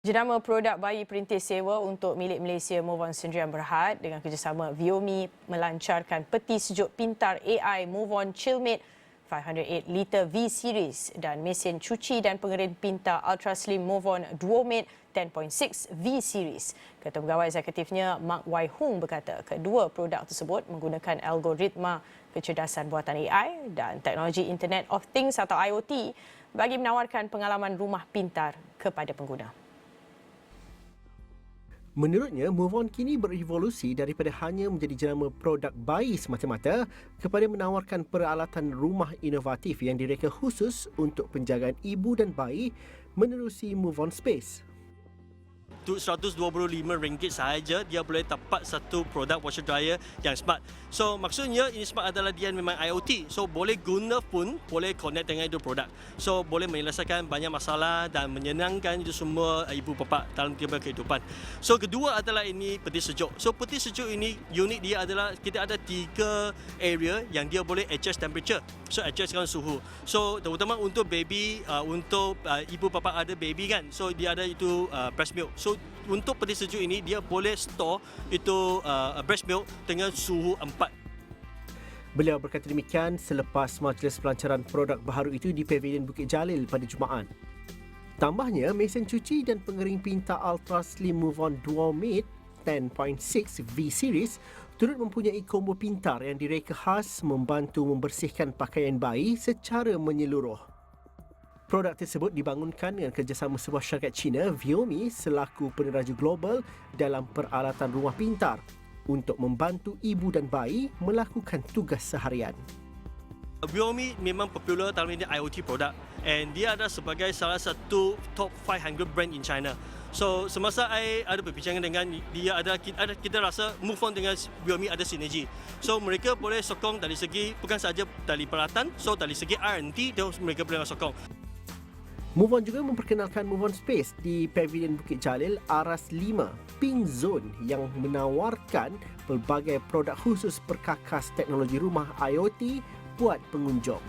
Jenama produk bayi perintis sewa untuk milik Malaysia MOVON Sdn Bhd dengan kerjasama VIOMI melancarkan peti sejuk pintar AI MOVON ChillMate 508 liter V series dan mesin cuci dan pengering pintar ultra slim MOVON DuoMate 10.6 V series. Ketua Pegawai Eksekutifnya Mak Wai Hung berkata kedua produk tersebut menggunakan algoritma kecerdasan buatan AI dan teknologi Internet of Things atau IoT bagi menawarkan pengalaman rumah pintar kepada pengguna. Menurutnya, MOVON kini berevolusi daripada hanya menjadi jenama produk bayi semata-mata kepada menawarkan peralatan rumah inovatif yang direka khusus untuk penjagaan ibu dan bayi menerusi MOVON Space. Untuk RM125 sahaja dia boleh dapat satu produk washer dryer yang smart. So maksudnya ini smart adalah dia memang IoT. So boleh guna pun, boleh connect dengan itu produk. So boleh menyelesaikan banyak masalah dan menyenangkan itu semua ibu bapa dalam kehidupan. So kedua adalah ini peti sejuk. So peti sejuk ini unik dia adalah kita ada 3 area yang dia boleh adjust temperature. So adjustkan suhu. So terutama untuk baby, untuk ibu bapa ada baby kan. So dia ada itu breast milk. So untuk peti sejuk ini dia boleh store itu breast milk dengan suhu 4. Beliau berkata demikian selepas majlis pelancaran produk baharu itu di Pavilion Bukit Jalil pada Jumaat. Tambahnya, mesin cuci dan pengering pintar ultra slim MOVON DuoMate 10.6 V series turut mempunyai combo pintar yang direka khas membantu membersihkan pakaian bayi secara menyeluruh. Produk tersebut dibangunkan dengan kerjasama sebuah syarikat Cina, VIOMI, selaku peneraju global dalam peralatan rumah pintar untuk membantu ibu dan bayi melakukan tugas seharian. VIOMI memang popular dalam ini IoT produk and dia ada sebagai salah satu top 500 brand in China. So semasa saya ada berbincangan dengan dia kita rasa MOVON dengan VIOMI ada sinergi. So mereka boleh sokong dari segi bukan saja dari peralatan, so dari segi R&D mereka boleh sokong. MOVON juga memperkenalkan MOVON Space di Pavilion Bukit Jalil Aras 5 Pink Zone yang menawarkan pelbagai produk khusus perkakas teknologi rumah IoT buat pengunjung.